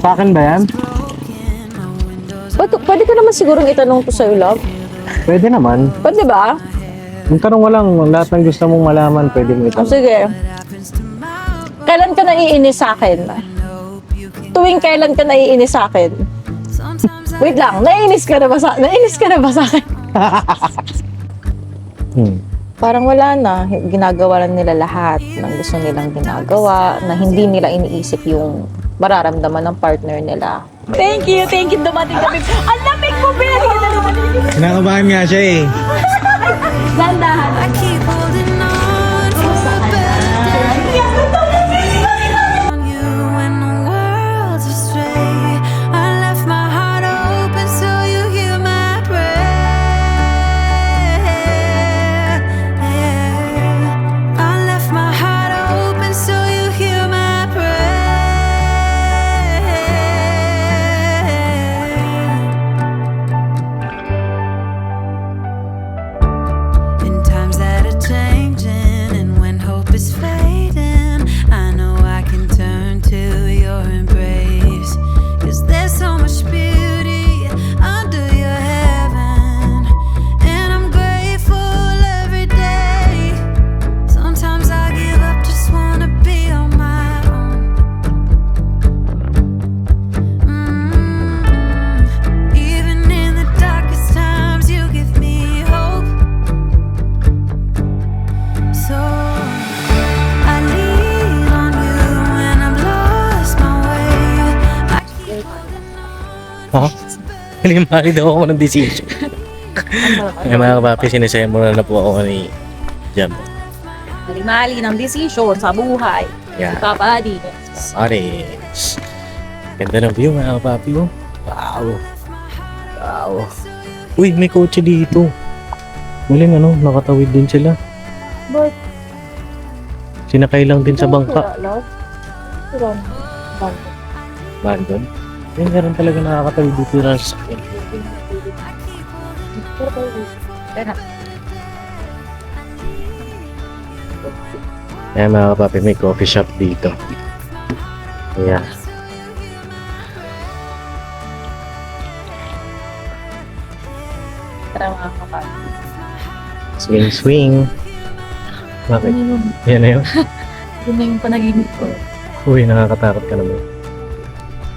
Sa akin ba yan? Pwede ko naman sigurong itanong to sa'yo, love. Pwede naman. Pwede ba? Yung tanong mo lang, lahat ng gusto mong malaman, pwede mo O itanong. sige. Kailan ka naiinis sa akin? Tuwing kailan ka naiinis sa akin? Wait lang, naiinis ka na ba sa akin? Parang wala na. Ginagawa na nila lahat ng gusto nilang ginagawa na hindi nila iniisip yung mararamdaman ng partner nila. Thank you dumating kami. Ang lamig mo, Beri! Kinakabahan nga siya eh. Dandahan. I keep holding on for a better day. On you when the world's astray. I left my heart open so you hear my prayer. I left my heart open so you hear my prayer. In times that are changing and when hope is fading, I know I can turn to your embrace. 'Cause there's so much beauty under your heaven, and I'm grateful every day. Sometimes I give up, just wanna be on my own. Even in the darkest times, you give me hope. So I lean on you when I've lost my way. I keep holding on. Ha? Kalimari daw ako ng decision. Ay mga kapapi, sinesaya mo na po ako ni Jam. Mali ng desisyon sa buhay. Yan. Papa Adi. Ares. Ganda ng view mga kapapi. Oh. Wow. Wow. Uy, may kotse dito. Muling nakatawid din sila. But, Sinakay lang din sa bangka. love. Turon. Bandon. Yan, meron talaga nakakatawid dito na sa sakyan. Ayan mga kapapi, may coffee shop dito. Ayan. Tara mga kapatid. Swing, swing. Bakit? Yan na yun. Yun na yung panaginip ko. Uy, nakakatakot ka naman.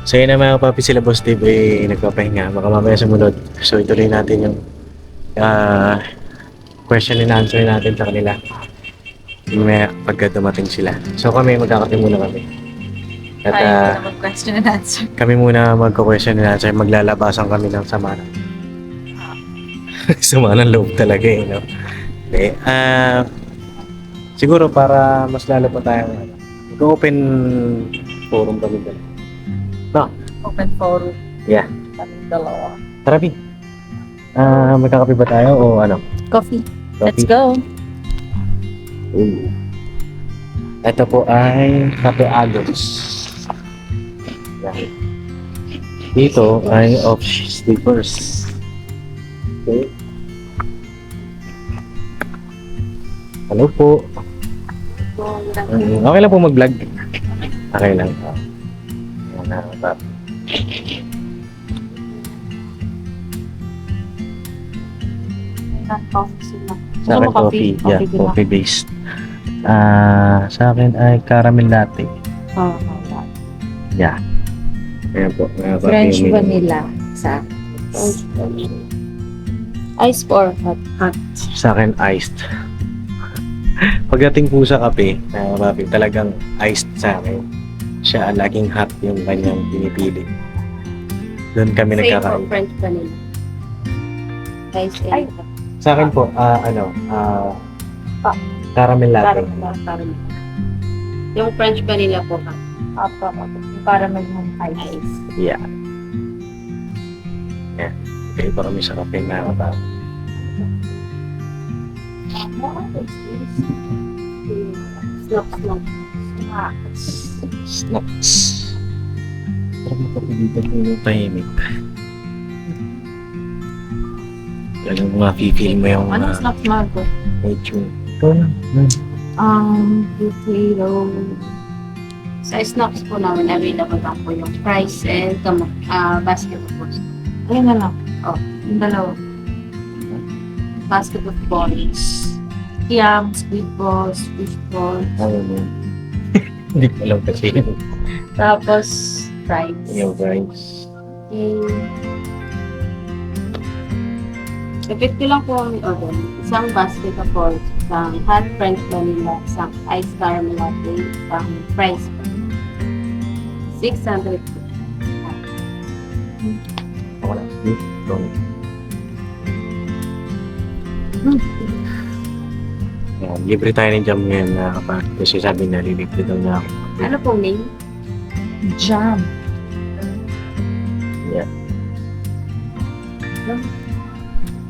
So yun na mga kapapi, sila Boss Dave nagpapahinga. Baka mamaya sumunod. So ituloy natin yung question and answer natin sa kanila. Mamaya pagka dumating sila. So kami, magkakape muna kami. At mag-question and answer. kami muna magka-question and answer. Maglalabasan kami ng sama ng sama ng loob talaga no? Okay. Siguro para mas lalo pa tayo mag-open forum kami dala. No? Open forum. Yeah. Kaming dalawa. Tara, Pi. Magkakape ba tayo o ano? Coffee. Let's Coffee? go. Ooh. Ito po ay Cafe Agos. Yan. Dito ay off sleepers. Okay. Hello po. Okay lang po mag-vlog. Okay lang. Ayan na, tap. Coffee sila. Sa akin coffee. Yeah, coffee based. Sa akin ay caramel latte. Yeah. Ayan po. French vanilla sa ice or hot? Hot. Sa akin iced. Pagdating po sa kape, talagang iced sa akin. Siya laging hot yung kanyang pinipili. Doon kami nagkakain. French vanilla. Ice Ay. and Sa akin po, caramel latte. caramel. Yung French vanilla po ka. Para may yung ice. Yeah. Yeah. Okay, para kami sa kape na katao. Snacks. Para makapilitan mo yung tahimik. Talagang mapipil mo yung Anong snacks Marco? nature. Ito lang. Potato Sa snacks po namin, available lang po yung fries and basket of balls. Ayun na lang. Yung dalawa. Basket of balls. Yam, squid balls, fish balls. Ano yun? Hindi ko alam kasi yun. Tapos, fries. Yung rice. Repeat ko lang po ang order. Isang basket of balls, isang hot French vanilla, isang iced caramel latte, isang fries. 600. Ako lang. Yan, libre tayo ng jam ngayon na kapag kasi sabi na lilibre daw na ako. Ano pong name? Jam.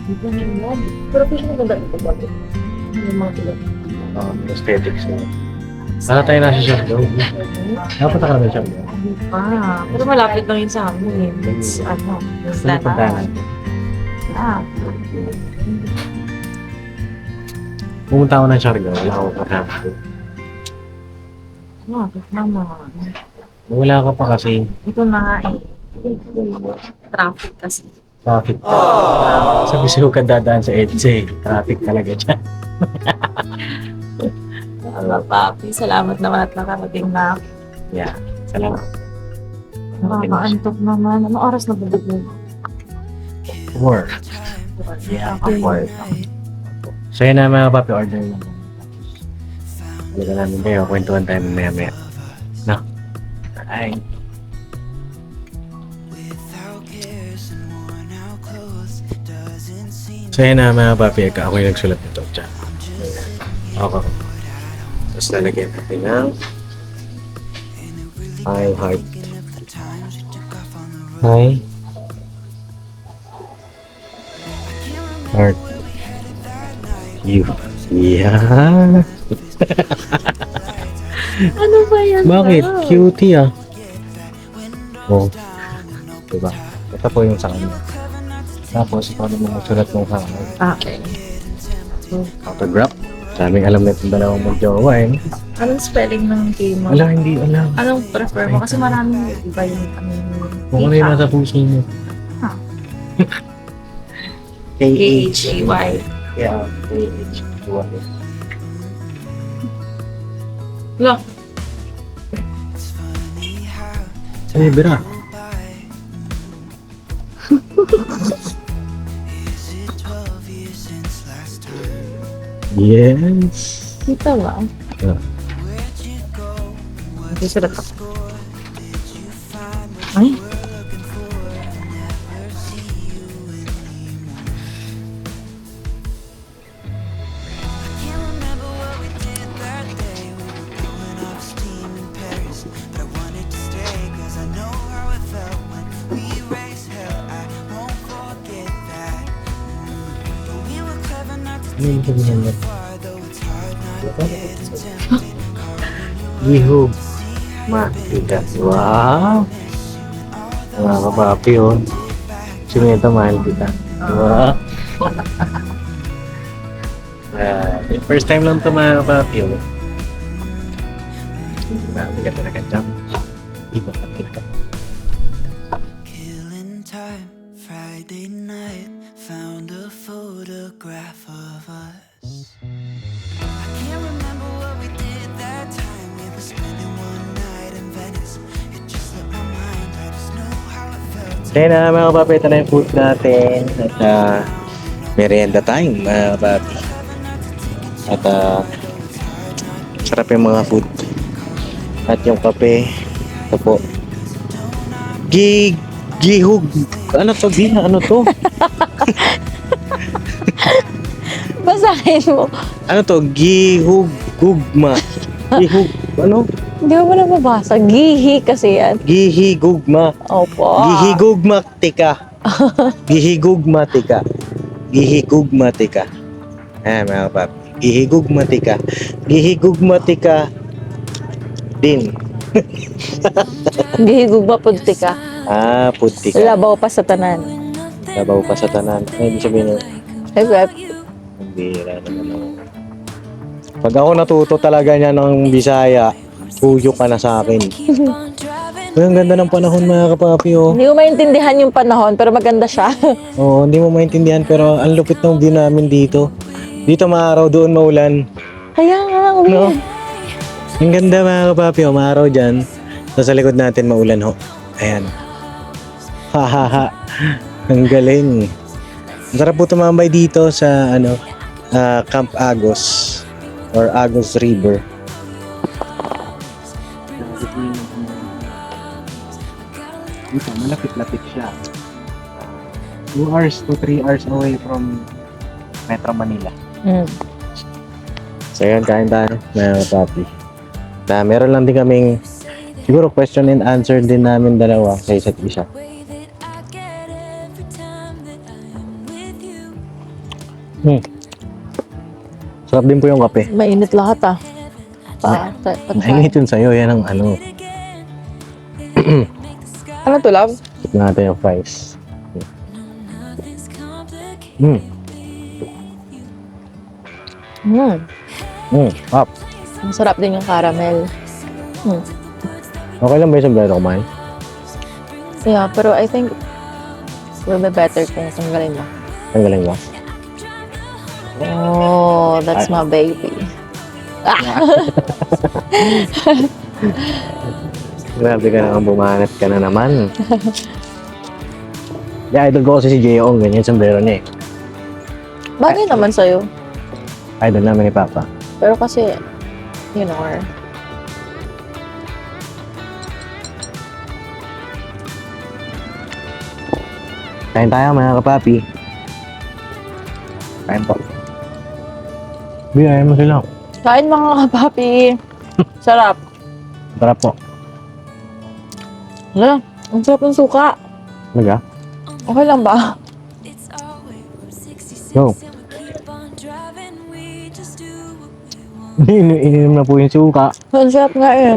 Dito yung mob. Pero piso na ganda ito ba? Yung mga tulad. Aesthetics na. Sana tayo nasa shop daw. Dapat ka naman shop daw. Pero malapit lang yun sa amin. It's ano. Saan puntahan? Pumunta ako ng Siargao, wala ako kasama. Bakit naman? Wala ka pa kasi. Ito na nga eh. Traffic kasi. Traffic. Sabi sa'yo ka dadaan sa EDSA. Traffic talaga dyan. Wala papi. Salamat naman at nakarating na. Yeah. Salamat. Nakakaantok naman. Anong oras na ba dito? 4. Yeah, 4. So yun na mga papi, order naman. Talaga namin kayo. Kwentuhan tayo maya-maya. No? Ay. So yun na mga papi, ako yung nagsulat nito. Diyan. Okay. Tapos lalagyan natin ng I heart. Hi. Heart. You. Yeah. Ano ba yan? Bakit? Cutie ah. Oh. Diba? Ito po yung sa kanya. Tapos, paano mo magsulat ng sa kanya? Okay. Autograph. Daming alam na itong dalawang magjowa eh. Anong spelling ng game mo? Wala, hindi alam. Anong prefer mo? Kasi maraming iba yung Kung ano yung nasa puso mo. Ah. K-H-Y. K-H-A-Y. Yeah, K-H-Y. Look. Ay, bira. Yes. Kita ba? Yeah. Susulat ako. Ay. Ano yung sabihin mo? Gihog. Matigas. Wow! Mga kapapi yun. Sinita, mahal kita. Wow! First time lang ito mga kapapi yun. Grabe ka talaga dyan. Iba ka talaga. Killing time, Friday night, found a photograph of us. I can't remember what we did that time. We were spending one night in Venice. It just slipped my mind. I just know how it felt. Kaya na mga kapapi, ito na yung food natin. At merienda time mga kapapi. At sarap yung mga food. At yung kape. Ito po. Gihug. Ano to? Ano to? Basahin mo. Ano to? Gihugma. Gihug. Ano? Hindi mo na mabasa. Gihi kasi yan. Gihigugma. Opo. Gihigugmatika. Gihigugmatika. Gihigugmatika. Ayan mga kapap. Gihigugmatika. Gihigugmatika din. Gihigugma punti ka. Ah, putika. Labaw pa sa tanan. Labaw pa sa tanan. Ay, ibig sabihin nun, Hagap. ang bihira naman ako. Pag ako natuto talaga niya ng Bisaya, Puyo ka na sa akin. Uy, ang ganda ng panahon mga kapapi, oh. Hindi ko maintindihan yung panahon, pero maganda siya. Oo, hindi mo maintindihan pero ang lupit ng view namin dito. Dito maaraw, doon maulan. Kaya nga, No? Ang ganda mga kapapi, oh. Maaraw dyan. Sa likod natin maulan, ho. Ayan. Hahaha. Ang galing. Ang sarap po tumambay dito sa Camp Agos or Agos River. Dito, malapit-lapit siya. 2 hours to 3 hours away from Metro Manila. Mm. So yun, kain tayo, mga papi. Na meron lang din kaming, siguro question and answer din namin dalawa sa isa't isa. Sarap din po yung kape. Mainit lahat Naingit yun sa'yo, yan ang Ano to, love? Tignan natin yung fries. Up. Masarap din yung caramel. Okay lang ba yung sombrero kumain? Yeah, pero I think will be better kung tanggalin mo. Ang galing ba? Oh, that's my baby. Grabe ka naman, bumanat ka na naman. Idol ko kasi si J.O. ganyan yung sombrero niya eh. Bagay naman sa'yo. Idol namin ni Papa. Pero kasi, you know, Kain tayo mga kapapi. Kain po. Ayaw mo sila. kain mga kapapi. Sarap. Sarap po. Hala, ang sarap ng suka. Talaga? Okay lang ba? Go. Ininom na po yung suka. Ang sarap nga eh.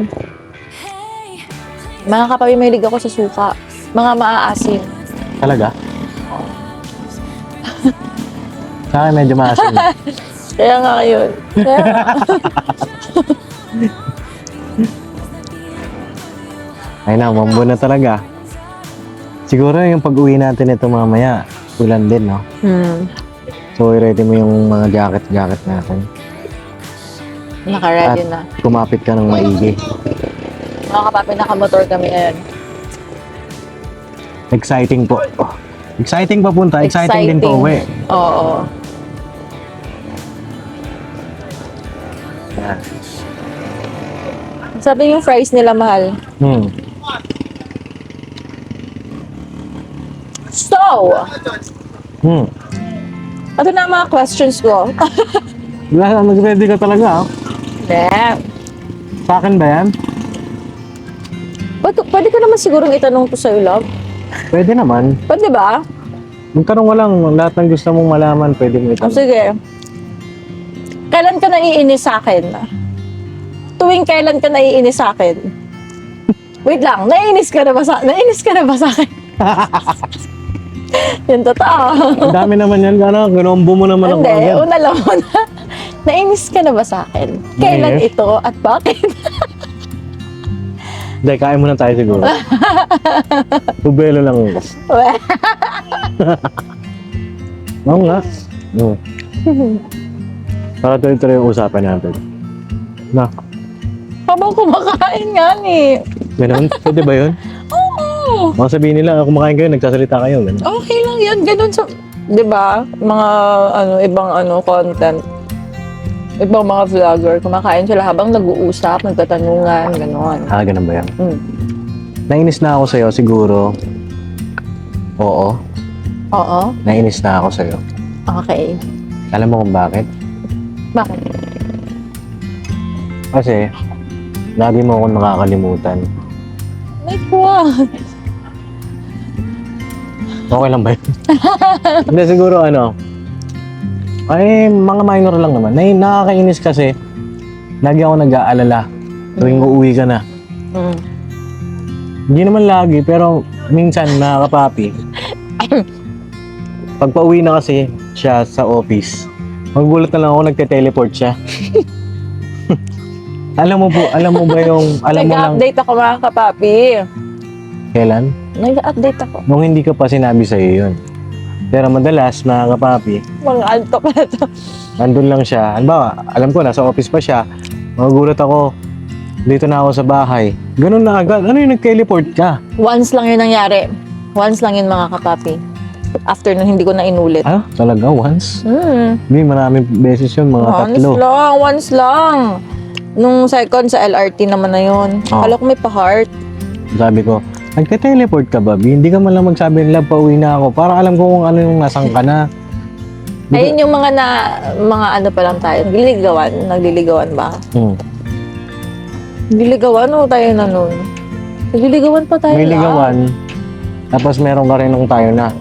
Mga kapapi, mahilig ako sa suka. Mga maaasim. Talaga? Sa akin medyo maasim. Kaya nga yun. Kaya nga. Ay na, mambo na talaga. Siguro yung pag-uwi natin ito mamaya, ulan din, no? So, i-ready mo yung mga jacket natin. Naka-ready na. Kumapit ka ng maigi. Mga kapapi, nakamotor kami ngayon. Exciting po. Exciting pa punta, exciting din po uwi. Oo. Yan. Sabi yung fries nila mahal. So, ito na ang mga questions ko. Nag-ready ka talaga, ah. Hindi. Sa akin ba yan? Pwede ka naman sigurong itanong to sa'yo, love. Pwede naman. Pwede ba? Magtanong mo lang, lahat ng gusto mong malaman, pwede mo O itanong. sige. Kailan ka naiinis sa akin? Tuwing kailan ka naiinis sa akin? Wait lang, naiinis ka na ba sa akin? Yung totoo. Ang dami naman yan, ginombo mo naman ako Hindi, agad. una lang muna. Nainis ka na ba sa akin? Kailan Nainis? ito at bakit? Hindi, kain muna tayo siguro. Tubelo lang ako. Oo nga. Para tuloy-tuloy yung usapan natin. Na, Habang kumakain nga ni. ganun? Pwede ba yun? Oo. Mga sabihin nila, kumakain kayo, nagsasalita kayo. Ganun. Okay lang yan. Ganun sa... Di ba? Mga ibang content. Ibang mga vlogger. Kumakain sila habang nag-uusap, nagtatanungan, gano'n. Ganun ba yan? Mm. Nainis na ako sa'yo, siguro. Oo. Oo. Nainis na ako sa'yo. Okay. Alam mo kung bakit? Bakit? Kasi, lagi mo akong nakakalimutan. Like what? Okay lang ba yun? Hindi, siguro ay mga minor lang naman. Nakakainis kasi, lagi ako nag-aalala tuwing uuwi ka na. Mm. Hindi naman lagi, pero minsan mga kapapi, pag pauwi na kasi siya sa office, magugulat na lang ako nagte-teleport siya. Alam mo ba yung, alam mo lang, Nag-update ako mga kapapi. kailan? Nag-update ako. Nung hindi ko pa sinabi sa'yo yun. Pero madalas, mga kapapi, Mga antok na to. nandun lang siya. Halimbawa, alam ko, nasa office pa siya. Magugulat ako, dito na ako sa bahay. Ganun na agad. Ano yung nag-teleport ka? Once lang yun nangyari. Once lang yun mga kapapi. After nun, hindi ko na inulit. Ah, talaga? Once? Hmm. Hindi, maraming beses yun, mga tatlo. Once lang. Nung second sa LRT naman na yun. Oh. Akala ko may pa-heart. Sabi ko, nagka-teleport ka ba, B? Hindi ka man lang magsabi nila, pauwi na ako. Para alam ko kung ano yung nasang ka na. Ayun yung mga ano pa lang tayo. Nagliligawan ba? Nagliligawan o tayo na nun? Nagliligawan pa tayo May lang. ligawan, tapos meron ka rin nung tayo na.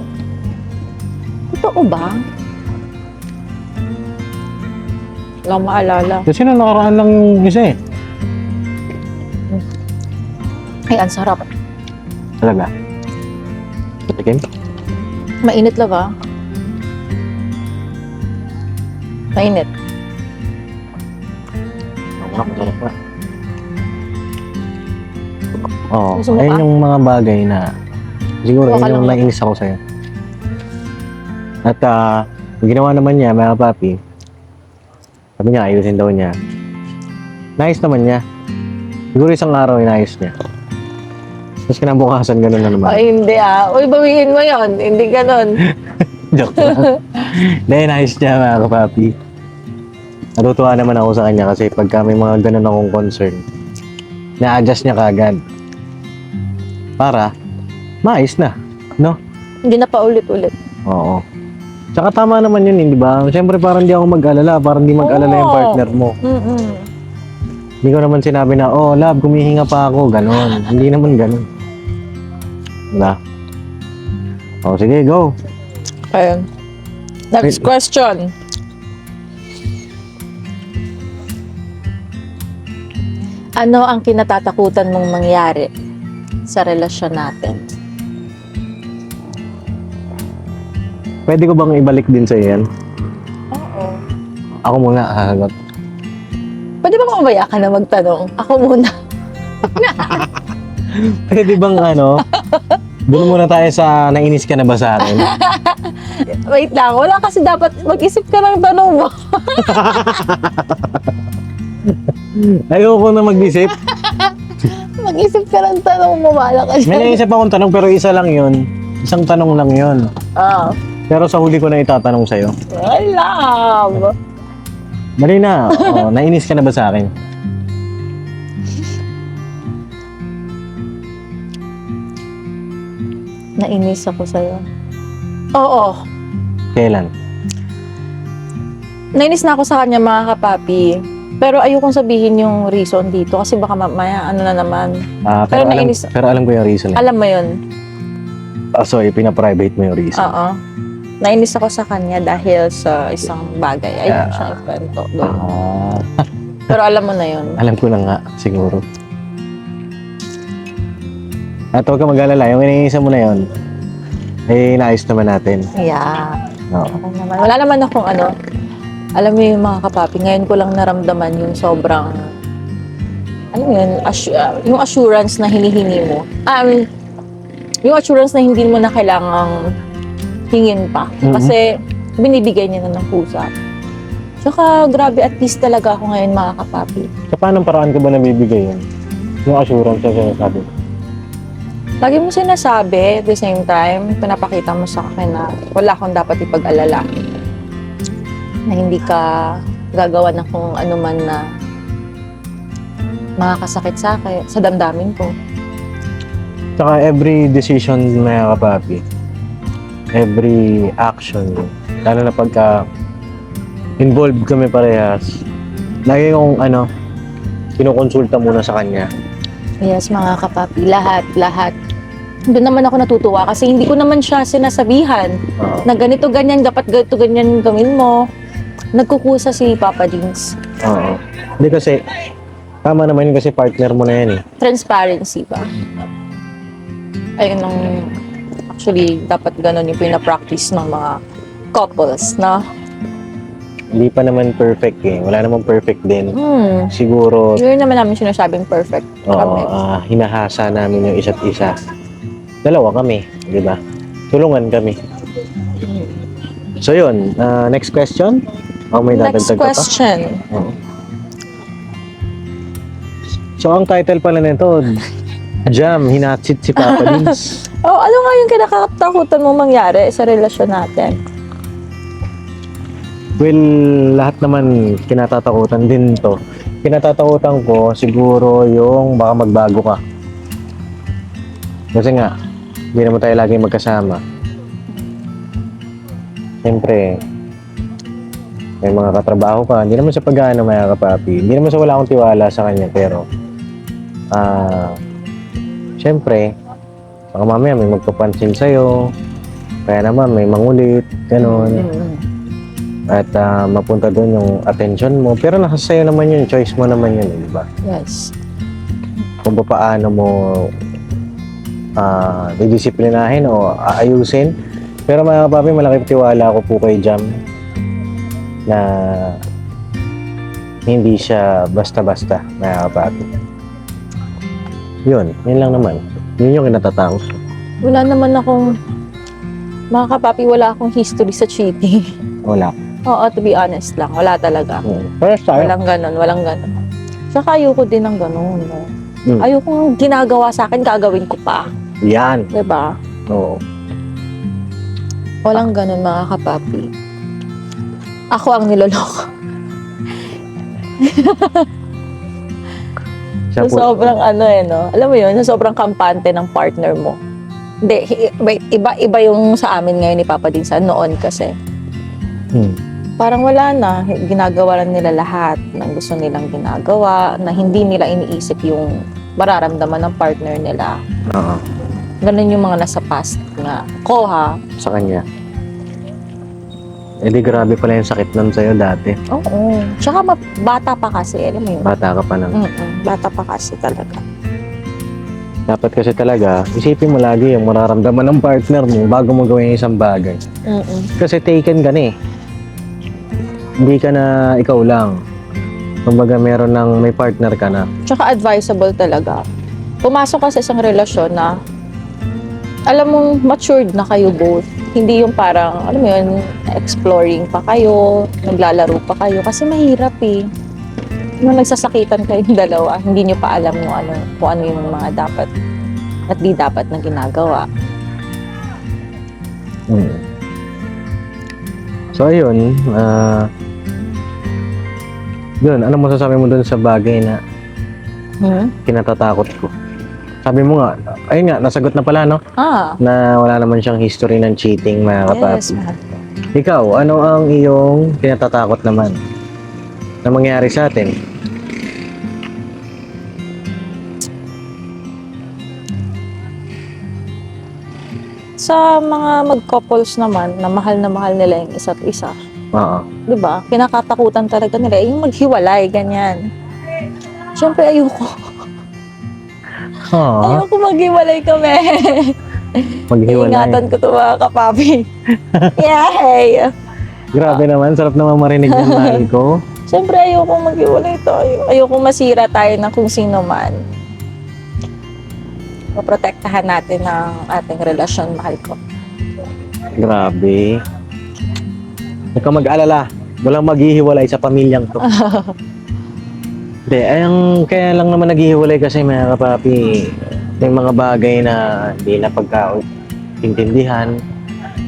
Totoo ba? Wala akong maalala. Kasi na nakaraan lang yung isa eh. Ay, ang sarap. Talaga. Tikim? Mainit lang ba? Mainit. Masarap na. Oo, Gusto mo ayun pa? yung mga bagay na siguro Baka ayun yung lang- nainis ako sa'yo. At yung ginawa naman niya, mga papi, sabi niya, ayusin daw niya. Nice naman niya. Siguro isang araw inayos niya. Tapos kinabukasan, gano'n na naman. Ay, hindi ah. Uy, bawiin mo yon. Hindi ganon. Joke lang. Dahil nice niya, mga kapapi. Natutuwa naman ako sa kanya kasi pagka may mga ganun akong concern, na-adjust niya kagad. Para, maayos na. No? Hindi na pa ulit-ulit. Oo. Tsaka tama naman yun, di ba? Siyempre parang di ako mag-alala, parang di mag-alala yung Oo. partner mo. Hindi ko naman sinabi na, oh, love, gumihinga pa ako, ganon. Hindi naman ganon. Diba? O, sige, go. Ayun. Next question. Ano ang kinatatakutan mong mangyari sa relasyon natin? Pwede ko bang ibalik din sa yan? Oo. Ako muna, hahagot. Pwede ba mamaya ka na magtanong? Ako muna. Pwede bang doon muna tayo sa nainis ka na ba sa akin? Wait lang. Wala kasi dapat mag-isip ka ng tanong mo. Ayoko na mag-isip. Mag-isip ka ng tanong mo. Bahala ka May dyan. naisip akong tanong pero isa lang yun. Isang tanong lang yun. Ah. Pero sa huli ko na itatanong sa'yo. I love. Mali na. Oh, nainis ka na ba sa akin? Nainis ako sa'yo. Oo. Kailan? Nainis na ako sa kanya mga kapapi. Pero ayokong sabihin yung reason dito kasi baka mamaya ano na naman. Pero, Pero nainis- pero alam ko yung reason. Alam mo yun? So, pina-private mo yung reason. Oo. Nainis ako sa kanya dahil sa isang bagay. Ayoko siyang ikwento doon. Ah, Pero alam mo na yun. alam ko na nga, siguro. At huwag ka mag-alala, yung iniisa mo na yun, naayos naman natin. Yeah. Oo. Okay naman. Wala naman akong alam mo yung mga kapapi, ngayon ko lang naramdaman yung sobrang, ano yun, yung assurance na hinihingi mo. Yung assurance na hindi mo na kailangang hingin pa. Mhm. Kasi binibigay niya na ng pusa. Tsaka grabe, at least talaga ako ngayon mga kapapi. Sa paanong paraan ko ba nabibigay yun? Yung assurance na sinasabi ko. Lagi mo sinasabi, at the same time, pinapakita mo sa akin na wala akong dapat ipag-alala. Na hindi ka gagawa ng kung ano man na makakasakit sa akin, sa damdamin ko. Tsaka every decision na kapapi, every action, lalo na pagka involved kami parehas, lagi kong kinukonsulta muna sa kanya. Yes, mga kapapi, lahat. Doon naman ako natutuwa kasi hindi ko naman siya sinasabihan Oo. na ganito, ganyan, dapat ganito, ganyan gawin mo. Nagkukusa si Papa Dings. Oo. Hindi kasi, tama naman yun kasi partner mo na yan eh. Transparency ba? Ayun ang, actually, dapat ganun yung pinapractice ng mga couples, no? Hindi pa naman perfect eh. Wala namang perfect din. Hmm. Siguro, Yun naman namin sinasabing perfect. oo, Kami. hinahasa namin yung isa't isa. Dalawa kami, di ba? Tulungan kami. So yun, next question? O may Next dadagdag ka pa? question. Oo. So ang title pala nito, Jam, hinatsit si Papa Dins. Oh, ano nga yung kinakatakutan mo mangyari sa relasyon natin? Well, lahat naman kinatatakutan din to. Kinatatakutan ko siguro yung baka magbago ka. Kasi nga, hindi naman tayo laging magkasama. Siyempre, may mga katrabaho ka. Hindi naman sa pag-ano, mga kapapi. Hindi naman sa wala akong tiwala sa kanya. Pero, siyempre, baka mamaya may magpapansin sa'yo. Kaya naman, may mangulit. Ganon. At mapunta doon yung attention mo. Pero nasa sa'yo naman yun. Choice mo naman yun, di ba? Yes. Kung paano mo didisiplinahin o aayusin. Pero mga kapapi, malaking tiwala ko po kay Jam na hindi siya basta-basta, mga kapapi. Yun lang naman. Yun yung kinatatakot ko. Wala naman akong, mga kapapi, wala akong history sa cheating. Wala. Oo, to be honest lang. Wala talaga. First time. Walang ganon. Saka ayoko din ng ganon. No? Mm. Ayoko ginagawa sa akin, gagawin ko pa. Yan. Diba? Oo. Walang ganon, mga kapapi. Ako ang niloloko. Siya So, sobrang ano no? Alam mo yun, sa sobrang kampante ng partner mo. Hindi, iba yung sa amin ngayon ni Papa Dinsan noon kasi. Parang wala na. Ginagawa lang nila lahat ng gusto nilang ginagawa na hindi nila iniisip yung mararamdaman ng partner nila. Oo. Ganun yung mga nasa past nga. Ko ha? Sa kanya. Eh di grabe pala yung sakit nun sa'yo dati. Oo. Tsaka bata pa kasi. Alam mo yun? Bata ka pa nang. Bata pa kasi talaga. Dapat kasi talaga, isipin mo lagi yung mararamdaman ng partner mo bago mo gawin yung isang bagay. Kasi taken ka na eh. Hindi ka na ikaw lang. Kumbaga may partner ka na. Tsaka advisable talaga. Pumasok ka sa isang relasyon na alam mong matured na kayo both. Hindi yung parang, alam mo yun, exploring pa kayo, naglalaro pa kayo. Kasi mahirap eh. Nung nagsasakitan kayong dalawa, hindi nyo pa alam kung ano yung mga dapat at di dapat na ginagawa. So ayun, yun, ano masasabi mo dun sa bagay na kinatatakot ko? Sabi mo nga, ayun nga, nasagot na pala, no? Na wala naman siyang history ng cheating, mga kapapi. Yes, mahal ko. Ikaw, ano ang iyong kinatatakot naman na mangyari sa atin? Sa mga mag-couples naman, na mahal nila yung isa't isa. Oo. Diba? Kinakatakutan talaga nila yung maghiwalay, ganyan. Siyempre, ayoko. Ayoko maghiwalay kami. Maghiwalay. Iingatan ko ito mga kapapi. Yay! Grabe naman, sarap naman marinig ng mahal ko. Siyempre, ayoko maghiwalay ito. Ayoko masira tayo ng kung sino man. Maprotektahan natin ang ating relasyon, mahal ko. Grabe. Huwag kang mag-alala. Walang maghihiwalay sa pamilyang to. Hindi, kaya lang naman naghihiwalay kasi mga kapapi, may mga bagay na hindi na pagkaintindihan,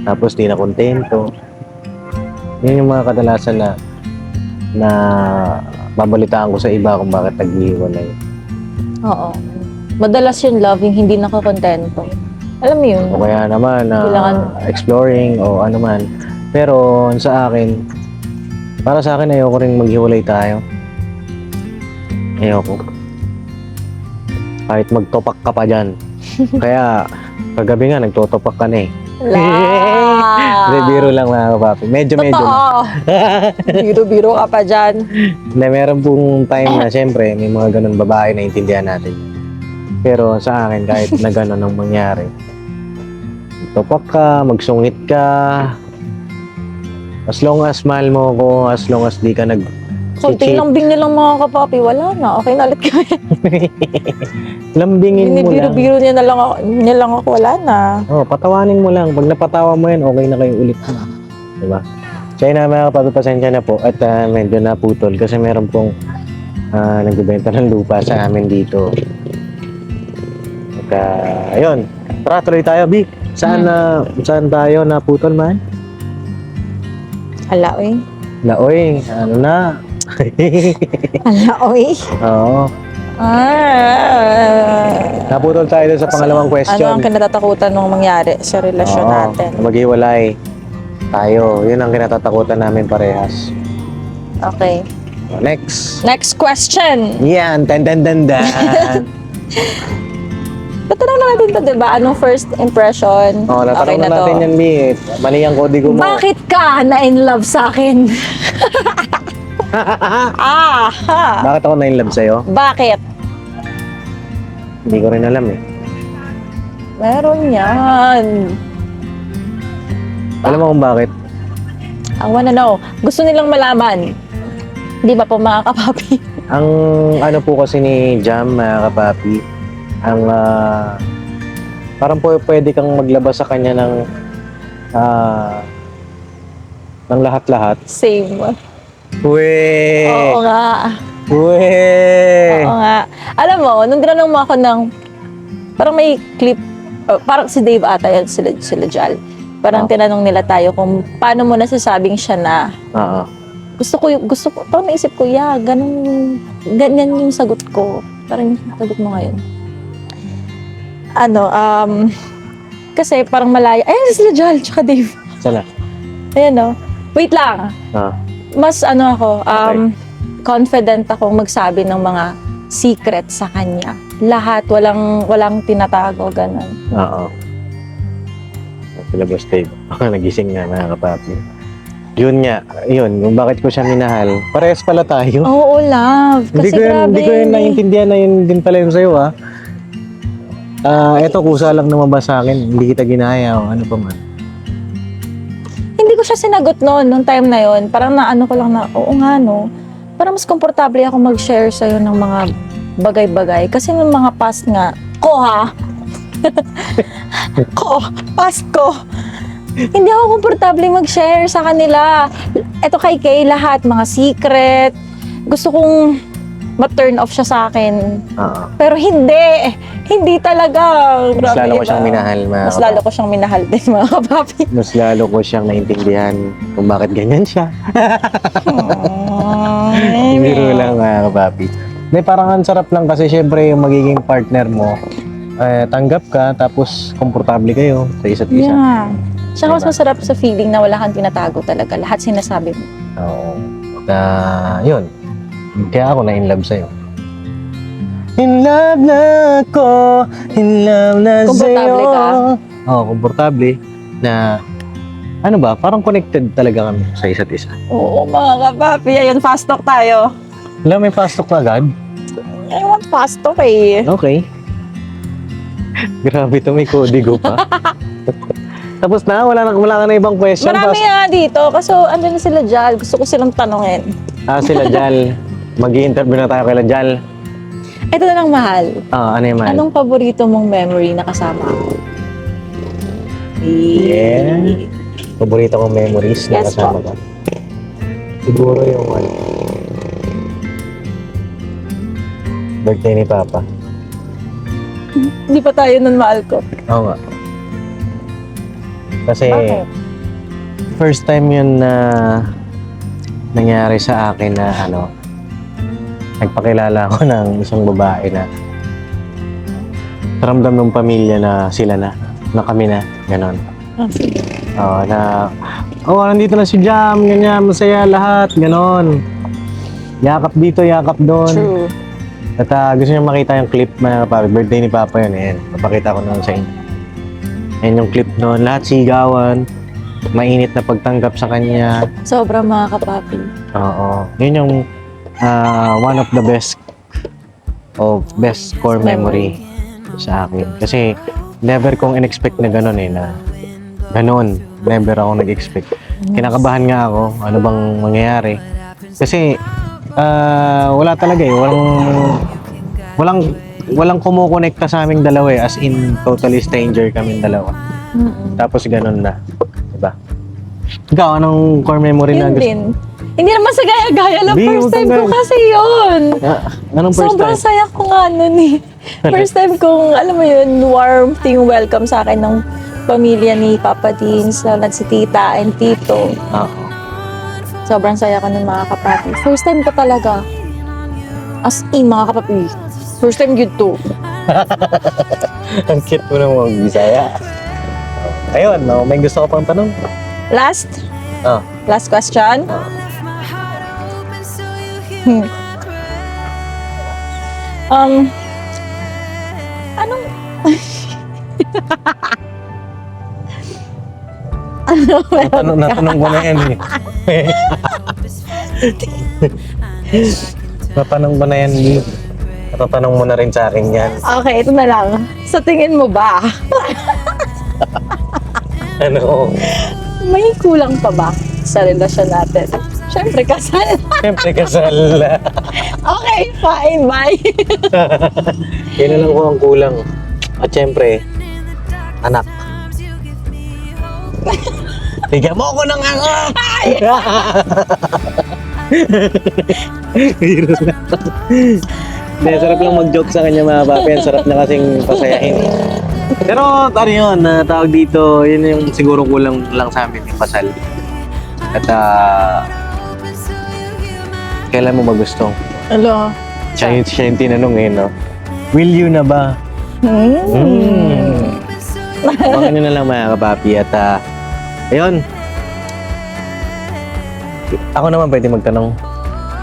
tapos di na kontento. Yun yung mga kadalasan na babalitaan ko sa iba kung bakit naghihiwalay. Oo. Madalas yung love, yung hindi nakakontento. Alam mo yun? O kaya naman, exploring o ano man. Pero sa akin, para sa akin ayoko rin maghiwalay tayo. Ayoko. Kahit magtopak ka pa dyan. Kaya, kagabi nga, nagtotopak ka na eh. Biro lang mga kapapi. Medyo. Totoo. Biro-biro ka pa dyan. Na meron pong time na siyempre, may mga ganun babae na intindihan natin. Pero sa akin, kahit na ganun ang mangyari, magtopak ka, magsungit ka, As long as mahal mo ko, as long as di ka nag Konting lambing nilang mga kapapi, wala na. Okay na ulit kami. lambingin mo lang. Binibiro-biro niya lang ako, wala na. Oh, patawanin mo lang. Pag napatawa mo yan, okay na kayo ulit. Diba? So yun na mga kapapi, pasensya na po. At medyo naputol kasi meron pong nagbibenta ng lupa sa amin dito. At ayun. Tara, tuloy tayo, Bi. Saan tayo naputol man? Ala, oy. Laoy, ano na? Ala, oy. Oo. Naputol tayo doon sa pangalawang Ano question. ang kinatatakutan nung mangyari sa relasyon Oo, natin? maghiwalay tayo. Yun ang kinatatakutan namin parehas. Okay. Next. Next question. Yan, dan. Tatanong na natin to, di ba? Anong first impression? Oh, natanong na to. natin yan, Mi. Mali ang kodigo mo. Bakit ka na-in love sa akin? Bakit ako na-inlove sa'yo? Bakit? Hindi ko rin alam eh. Meron yan. Alam mo kung bakit? I wanna know. Gusto nilang malaman. Di ba po mga kapapi? Ang ano po kasi ni Jam, mga kapapi, ang parang pwede kang maglabas sa kanya ng lahat-lahat. Same. Weh! Oo nga. Weh! Oo nga. Alam mo, nung tinanong mo ako ng, parang may clip, parang si Dave ata yan, sila Jal. Parang tinanong nila tayo kung paano mo nasasabing siya na, Oo. gusto ko, parang naisip ko, ganyan yung sagot ko. Parang yung sagot mo ngayon. Kasi parang malaya. Ayan, sila Jal, tsaka Dave. Sana? Ayan, no? Wait lang. Mas ako, confident akong magsabi ng mga secret sa kanya. Lahat, walang tinatago, ganun. Oo. Sila Boss Dave. Nagising nga, mga kapapi. Yun nga, yung bakit ko siya minahal. Parehas pala tayo. Oo, love. Kasi grabe. Hindi ko yun naiintindihan na yun din pala yun sa'yo, ha? Eto, kusa lang lumabas sa akin. Hindi kita ginaya o ano pa man. Hindi ko siya sinagot noon, nung time na yon. Parang naano ko lang na, oo nga, no. Parang mas komportable ako mag-share sa'yo ng mga bagay-bagay. Kasi nung mga past nga, past ko, hindi ako komportable mag-share sa kanila. Eto kay Kay, lahat, mga secret. Gusto kong ma-turn off siya sa akin. Oo. Pero hindi talaga. Mas Grabe, lalo ko iba. siyang minahal, mga Mas lalo ko siyang minahal din, mga kapapi. Mas lalo ko siyang naintindihan kung bakit ganyan siya. Biro lang, mga kapapi. May parang ang sarap lang kasi syempre yung magiging partner mo, tanggap ka, tapos komportable kayo sa isa't isa. Yeah. Tsaka mas masarap sa feeling na wala kang tinatago talaga. Lahat sinasabi mo. Oo. Yun. Kaya ako na-inlove sa'yo. In love na ako, in love na sa'yo. Komportable ka? Oo, komportable. Na, ano ba, parang connected talaga kami sa isa't isa. Oo, mga kapapi. Ayun, fast talk tayo. Alam, may fast talk na agad? I want fast talk eh. Okay. Grabe to, may kodigo pa. Tapos na, wala ka na ibang question. Marami nga dito. Kaso, andun na sila Jal. Gusto ko silang tanongin. Sila Jal. Mag-i-interview na tayo kay Jal. Ito na lang, mahal. Ano yung mahal? Anong paborito mong memory na kasama ako? Yeah. Paborito kong memories na Yes, kasama ka. Siguro yung birthday ni Papa. Hindi pa tayo nun, mahal ko. Oo nga. Kasi Bakit? first time yun na nangyari sa akin na nagpakilala ako ng isang babae na ramdam ng pamilya na sila na kami na, ganon. Nandito na si Jam, ganyan, masaya lahat, ganon. Yakap dito, yakap doon. True. At gusto niya makita yung clip na birthday ni Papa yun, ayan. Papakita ko na sa inyo. Ayan yung clip noon, lahat sigawan, mainit na pagtanggap sa kanya. Sobrang mga kapapi. Oo. Yun yung one of the best core memory sa akin. Kasi never kong in-expect na gano'n na gano'n. Never ako nag-expect. Kinakabahan nga ako. Ano bang mangyayari? Kasi, wala talaga eh. Walang kumukonekta sa aming dalawa eh. As in, totally stranger kaming dalawa. Tapos ganun na. Diba? Ikaw, anong core memory na Yun gusto? din. Hindi naman sa gaya-gaya lang. Di, First huwag time kang ko gaya. kasi yun. Anong first Sobrang time? saya ko nga nun eh. First time kong, alam mo yun, warm yung welcome sa akin ng pamilya ni Papa Dean, si tita and tito. Oo. Sobrang saya ko nun mga kapapi. First time ko talaga. As in mga kapapi. First time yun to. Ang cute mo naman mag-Bisaya. Ayun, no, may gusto ko pang tanong. Last? Oh. Last question? Anong... ano meron? Natanong ko na yan eh. Natanong ko na yan eh. Natatanong mo na rin sa akin yan. Okay, ito na lang. Sa tingin mo ba, Ano? may kulang pa ba sa relasyon natin? Siyempre, kasal. Siyempre kasal. Okay, fine, bye. Yan na lang ko ang kulang. At siyempre, anak. Bigyan mo ako ng anak! Hindi, sarap lang mag-joke sa kanya mga papi. Ang sarap na kasing pasayahin. Pero ano yun, tawag dito, yun yung siguro kulang lang sa amin yung kasal. At kailan mo ba gusto? Hello. Siya yung tinanong eh, no? Will you na ba? Baka nyo na lang mga kapapi. At ayun. Ako naman pwede magtanong.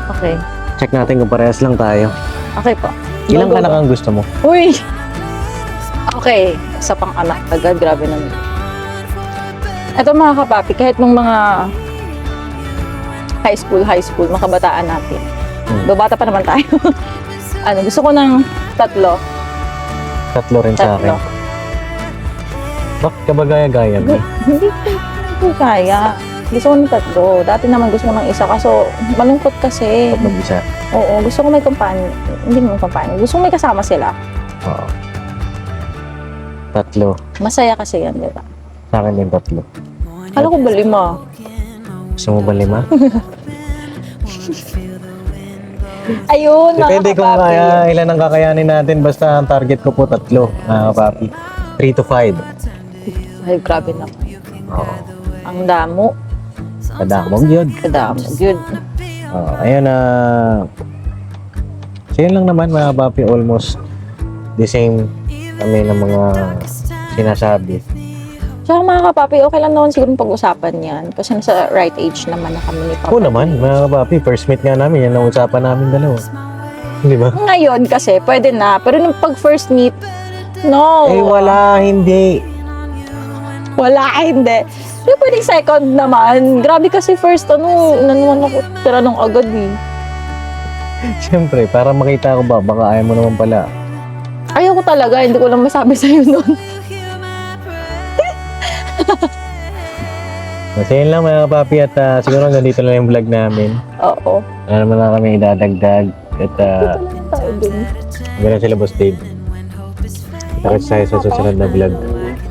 Okay. Check natin kung parehas lang tayo. Okay po. Ilang Go, go, anak go. ang gusto mo? Uy! Okay, isa pang anak agad, grabe naman. Ito mga kapapi, kahit nung mga high school, makabataan natin. Babata pa naman tayo. Gusto ko ng 3. Tatlo rin sa akin. Bakit ka ba gaya-gaya mo? Hindi kaya. Gusto ko ng 3. Dati naman gusto ko ng isa, kaso malungkot kasi. Mag-isa. Oo, gusto ko may companion. Hindi naman companion. Gusto ko may kasama sila. Oo. 3. Masaya kasi yan, di ba? Sa akin din 3. Kala ko ba 5? Gusto mo ba 5? Ayun, mga Depende kung kapapi. ilan ang kakayanin natin. Basta ang target ko po 3, mga kapapi. 3 to 5. Ay, grabe na. Oo. Ang damo. Kadamog yun. Kadamo. Good. Ayun so yun lang naman mga kapapi. Almost the same kami ng mga sinasabi. Tsaka mga kapapi, okay lang naman siguro pag-usapan yan. Kasi nasa right age naman na kami ni Papa. Oo naman, mga kapapi. First meet nga namin. Yan ang usapan namin dalawa. Di ba? Ngayon kasi, pwede na. Pero nung pag first meet, no. Eh wala, hindi. Wala, hindi. Hindi pwedeng second naman. Grabe kasi first, nanuwan ako tira nung agad eh. Siyempre, para makita ko ba, baka ayaw mo naman pala. Ayaw ko talaga, hindi ko lang masabi sa'yo nun. So yun lang mga kapapi at siguro hanggang dito lang yung vlog namin. Oo. Wala naman lang kami idadagdag at Ito lang tayo dun. gano'n sila Boss Dave. Kita tayo sa susunod na vlog.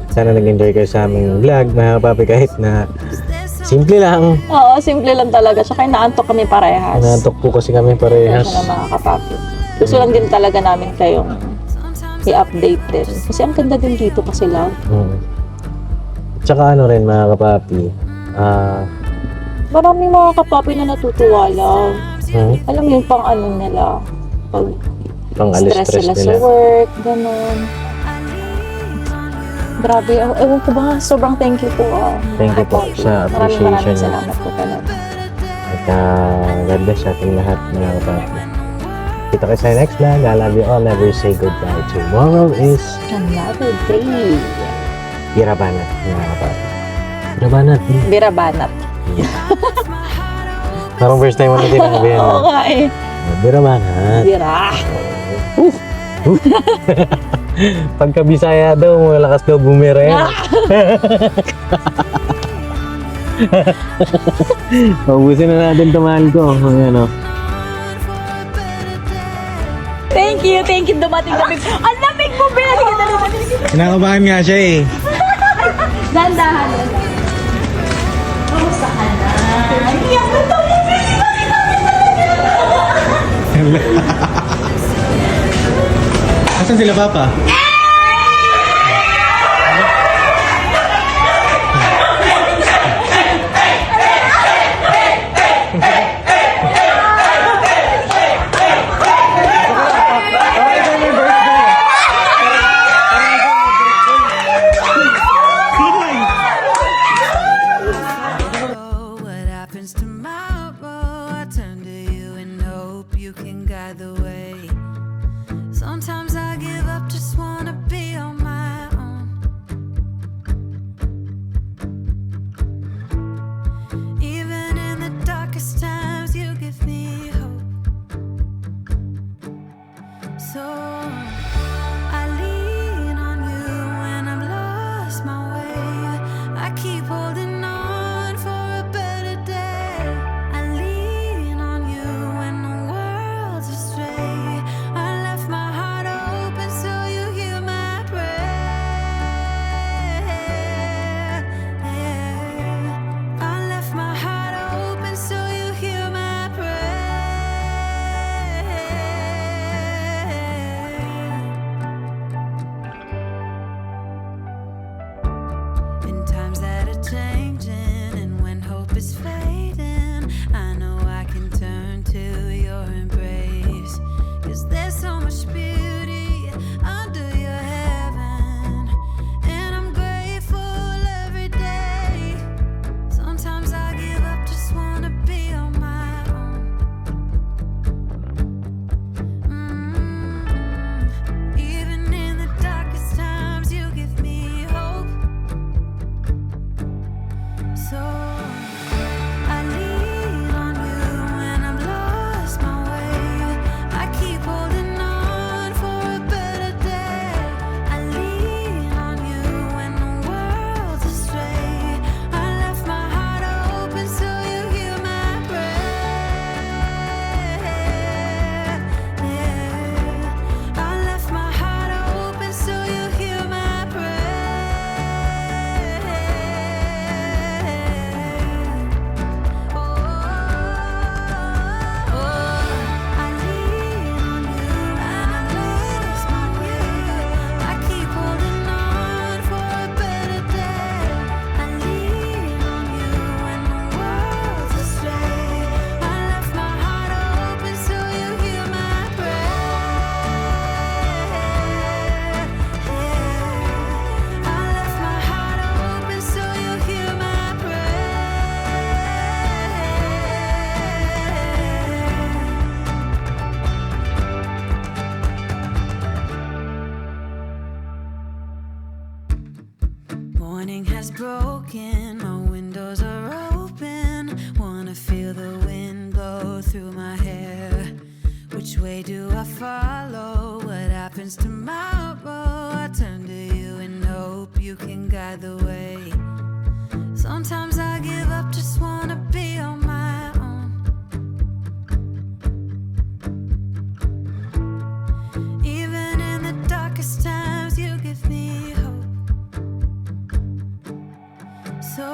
Sana nag-enjoy kayo sa aming vlog mga kapapi kahit na simple lang. Oo, simple lang talaga. Tsaka inaantok kami parehas. Nantok po kasi kami parehas. Kasi na mga kapapi. Gusto lang din talaga namin kayong i-update din. Kasi ang ganda din dito kasi lang. Tsaka ano rin mga kapapi, Maraming mga kapapi na natutuwa lang. Alam mo yung pang ano nila. Pag pang stress alis-stress sila sa nila. work, gano'n. Grabe, ewan ko ba, sobrang thank you po. Thank you po sa appreciation Maraming niyo. salamat po talaga. At God bless sa ating lahat mga kapapi. Kita kayo sa next vlog. I love you all. Never say goodbye. Tomorrow is Another day. Birabanat mga kapapi. Birabanat. Birabanat. Parang first time mo na tinabi yan. Oo nga eh. Birabanat. Bira. Pagka Bisaya daw, malakas daw bumira yan. Paubusin na natin ito, mahal ko. Ayan, oh. Thank you dumating kami. Ang lamig mo, Bea. Kinakabahan nga siya eh. Dandahan. Kamusta ka na? Iyak na to. Asan sila, Papa? What happens tomorrow? I turn to you and hope you can guide the way. Sometimes I give up, just wanna be on my own. Even in the darkest times, you give me hope. So I lean on you when I've lost my way. I keep holding on for a better day. I lean on you when the world's astray. I left my heart open so you hear my prayer. I left my heart open so you hear my prayer. In times that are changing and when hope is fading, I know I can turn to your embrace. 'Cause there's so much beauty under your heaven, and I'm grateful every day. Sometimes I give up, just wanna be on my own. Even in the darkest times, you give me hope. So I lean on you when I've lost my way. I keep holding on for a better day. I lean on you when the world's astray. I left my heart open so you hear my prayer. I left my heart open so you hear my Morning has broken, my windows are open. Wanna feel the wind blow through my hair. Which way do I follow? What happens tomorrow? I turn to you and hope you can guide the way. Sometimes I give up, just wanna be on my own. Even in the darkest times, you give me hope. So